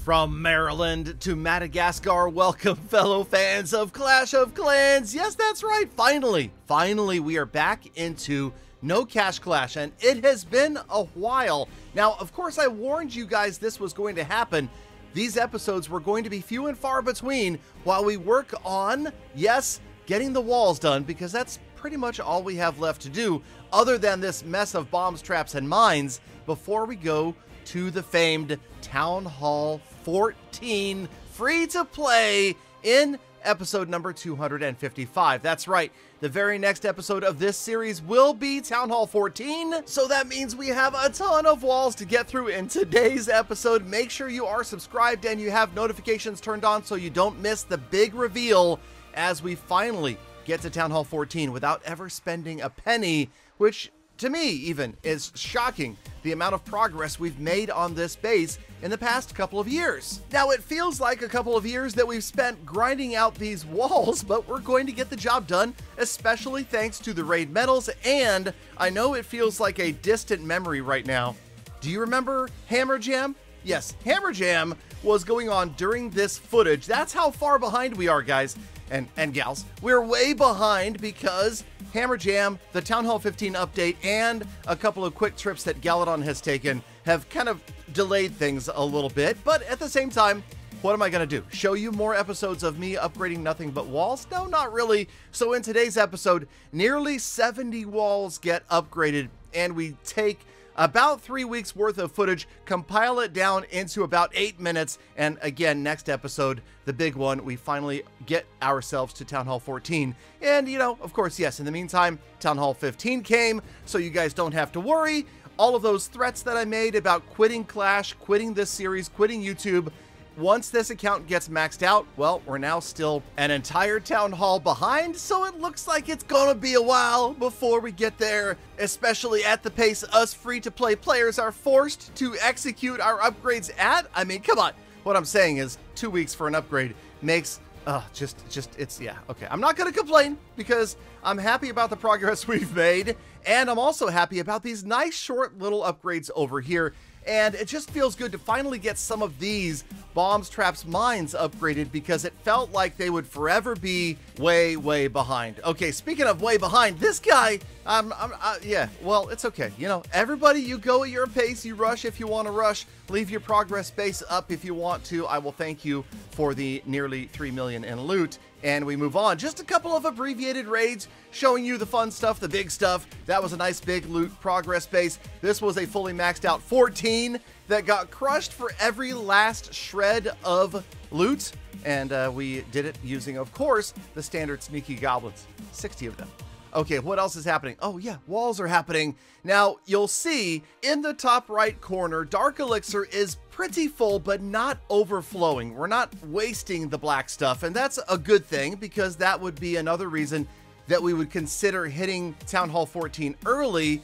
From Maryland to Madagascar, welcome fellow fans of Clash of Clans. Yes, that's right. Finally, we are back into No Cash Clash, and it has been a while. Now, of course, I warned you guys this was going to happen. These episodes were going to be few and far between while we work on, yes, getting the walls done, because that's pretty much all we have left to do, other than this mess of bombs, traps, and mines, before we go to the famed Town Hall 14 free to play in episode number 255. That's right. The very next episode of this series will be Town Hall 14. So that means we have a ton of walls to get through in today's episode. Make sure you are subscribed and you have notifications turned on so you don't miss the big reveal as we finally get to Town Hall 14 without ever spending a penny, which to me even is shocking, the amount of progress we've made on this base in the past couple of years. Now, it feels like a couple of years that we've spent grinding out these walls, but we're going to get the job done, especially thanks to the raid medals, and I know it feels like a distant memory right now. Do you remember Hammer Jam? Yes, Hammer Jam was going on during this footage. That's how far behind we are, guys and gals. We're way behind because Hammer Jam, the Town Hall 15 update, and a couple of quick trips that Galadon has taken have kind of delayed things a little bit. But at the same time, what am I going to do? Show you more episodes of me upgrading nothing but walls? No, not really. So in today's episode, nearly 70 walls get upgraded, and we take about 3 weeks worth of footage, compile it down into about 8 minutes, and again, next episode, the big one, we finally get ourselves to Town Hall 14. And, you know, of course, yes, in the meantime, Town Hall 15 came, so you guys don't have to worry. All of those threats that I made about quitting Clash, quitting this series, quitting YouTube, once this account gets maxed out, well, we're now still an entire town hall behind, so it looks like it's gonna be a while before we get there, especially at the pace us free-to-play players are forced to execute our upgrades at. I mean, come on. What I'm saying is 2 weeks for an upgrade makes, yeah, okay. I'm not gonna complain because I'm happy about the progress we've made, and I'm also happy about these nice short little upgrades over here. And it just feels good to finally get some of these bombs, traps, mines upgraded because it felt like they would forever be way behind. Okay, speaking of way behind, this guy, yeah, well, it's okay. You know, everybody, you go at your pace, you rush if you want to rush, leave your progress base up if you want to. I will thank you for the nearly 3 million in loot. And we move on. Just a couple of abbreviated raids showing you the fun stuff, the big stuff. That was a nice big loot progress base. This was a fully maxed out 14 that got crushed for every last shred of loot. And we did it using, of course, the standard sneaky goblins. 60 of them. Okay, what else is happening? Oh yeah, walls are happening. Now, you'll see in the top right corner, Dark Elixir is pretty full, but not overflowing. We're not wasting the black stuff, and that's a good thing because that would be another reason that we would consider hitting Town Hall 14 early.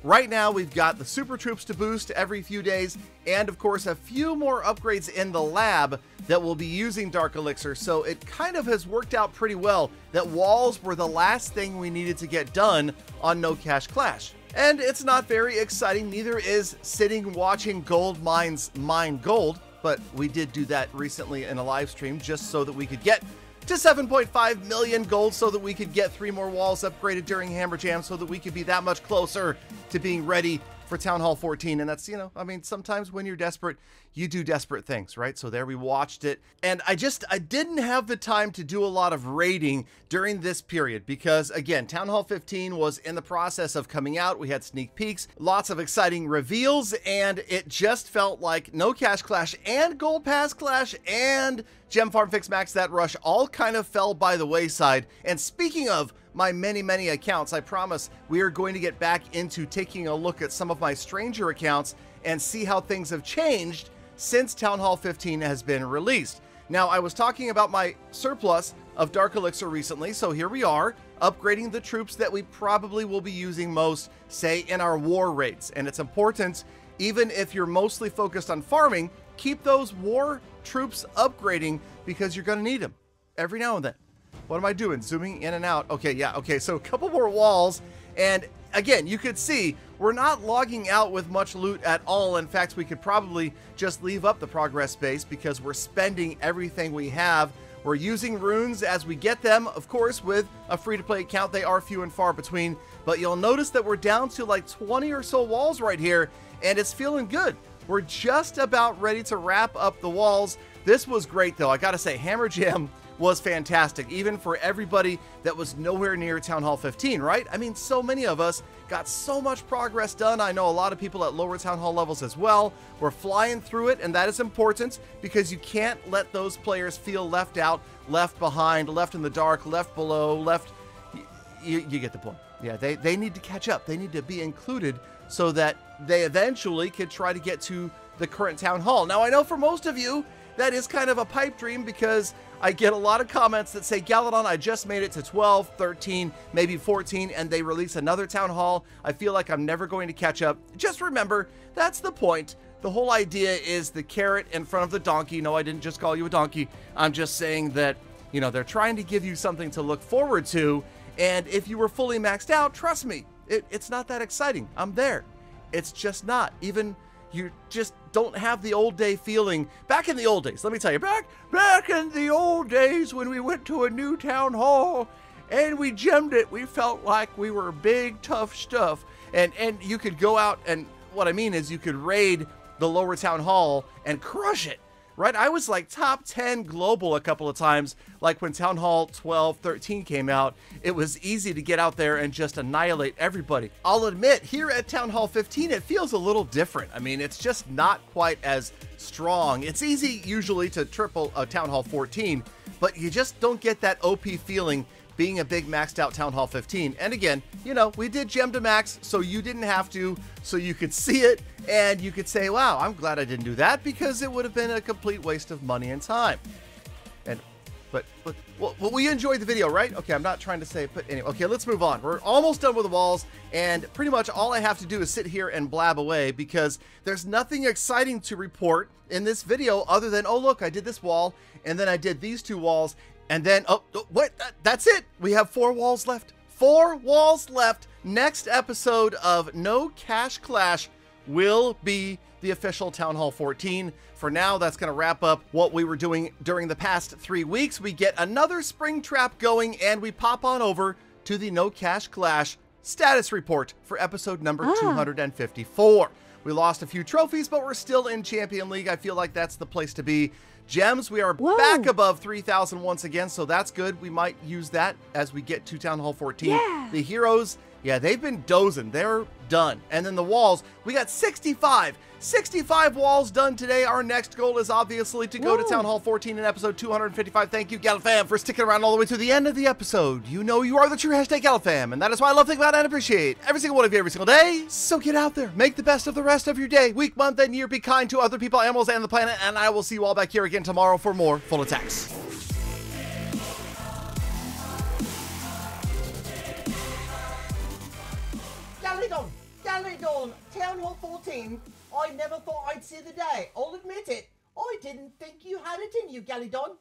Right now, we've got the super troops to boost every few days, and of course, a few more upgrades in the lab that will be using Dark Elixir, so it kind of has worked out pretty well that walls were the last thing we needed to get done on No Cash Clash. And it's not very exciting, neither is sitting watching gold mines mine gold, but we did do that recently in a live stream just so that we could get to 7.5 million gold so that we could get 3 more walls upgraded during Hammer Jam so that we could be that much closer to being ready for Town Hall 14. And that's, you know, I mean, sometimes when you're desperate, you do desperate things, right? So there we watched it. And I didn't have the time to do a lot of raiding during this period because, again, Town Hall 15 was in the process of coming out. We had sneak peeks, lots of exciting reveals, and it just felt like No Cash Clash and Gold Pass Clash and Gem Farm Fix Max That Rush all kind of fell by the wayside. And speaking of my many accounts, I promise we are going to get back into taking a look at some of my stranger accounts and see how things have changed since Town Hall 15 has been released. Now, I was talking about my surplus of Dark Elixir recently, so here we are, upgrading the troops that we probably will be using most, say, in our war raids. And it's important, even if you're mostly focused on farming, keep those war troops upgrading because you're going to need them every now and then. What am I doing? Zooming in and out. Okay, yeah, okay, so a couple more walls, and again, you could see we're not logging out with much loot at all. In fact, we could probably just leave up the progress base because we're spending everything we have. We're using runes as we get them. Of course, with a free-to-play account, they are few and far between. But you'll notice that we're down to like 20 or so walls right here, and it's feeling good. We're just about ready to wrap up the walls. This was great, though. I gotta say, Hammer Jam was fantastic, even for everybody that was nowhere near Town Hall 15, right? I mean, so many of us got so much progress done. I know a lot of people at lower Town Hall levels as well. We're flying through it, and that is important because you can't let those players feel left out, left behind, left in the dark, left below, left... You get the point. Yeah, they need to catch up. They need to be included so that they eventually could try to get to the current Town Hall. Now, I know for most of you, that is kind of a pipe dream because I get a lot of comments that say, Galadon, I just made it to 12, 13, maybe 14, and they release another Town Hall. I feel like I'm never going to catch up. Just remember, that's the point. The whole idea is the carrot in front of the donkey. No, I didn't just call you a donkey. I'm just saying that, you know, they're trying to give you something to look forward to. And if you were fully maxed out, trust me, it's not that exciting. I'm there. It's just not. Even you just don't have the old day feeling. Back in the old days, let me tell you, back in the old days when we went to a new town hall and we gemmed it, we felt like we were big, tough stuff. And you could go out and what I mean is you could raid the lower town hall and crush it. Right? I was like top 10 global a couple of times, like when Town Hall 12, 13 came out. It was easy to get out there and just annihilate everybody. I'll admit, here at Town Hall 15, it feels a little different. I mean, it's just not quite as strong. It's easy usually to triple a Town Hall 14, but you just don't get that OP feeling being a big maxed out Town Hall 15. And again, you know, we did gem to max, so you didn't have to, so you could see it and you could say, wow, I'm glad I didn't do that because it would have been a complete waste of money and time. And, but well, we enjoyed the video, right? Okay, I'm not trying to say, but anyway, okay, let's move on. We're almost done with the walls, and pretty much all I have to do is sit here and blab away because there's nothing exciting to report in this video other than, oh, look, I did this wall, and then I did these two walls, and then, oh, what? That's it. We have 4 walls left. 4 walls left. Next episode of No Cash Clash will be the official Town Hall 14. For now, that's going to wrap up what we were doing during the past 3 weeks. We get another spring trap going, and we pop on over to the No Cash Clash status report for episode number 254. We lost a few trophies, but we're still in Champion League. I feel like that's the place to be. Gems, we are back above 3,000 once again, so that's good. We might use that as we get to Town Hall 14. Yeah. The heroes, yeah, they've been dozing. They're done. And then the walls, we got 65 walls done today. Our next goal is obviously to go to Town Hall 14 in episode 255. Thank you, Galafam, for sticking around all the way to the end of the episode. You know you are the true hashtag Galafam, and that is why I love, think about, and appreciate every single one of you every single day. So get out there, make the best of the rest of your day, week, month, and year. Be kind to other people, animals, and the planet, and I will see you all back here again tomorrow for more Full Attacks. Galadon, Town Hall 14. I never thought I'd see the day. I'll admit it. I didn't think you had it in you, Galadon.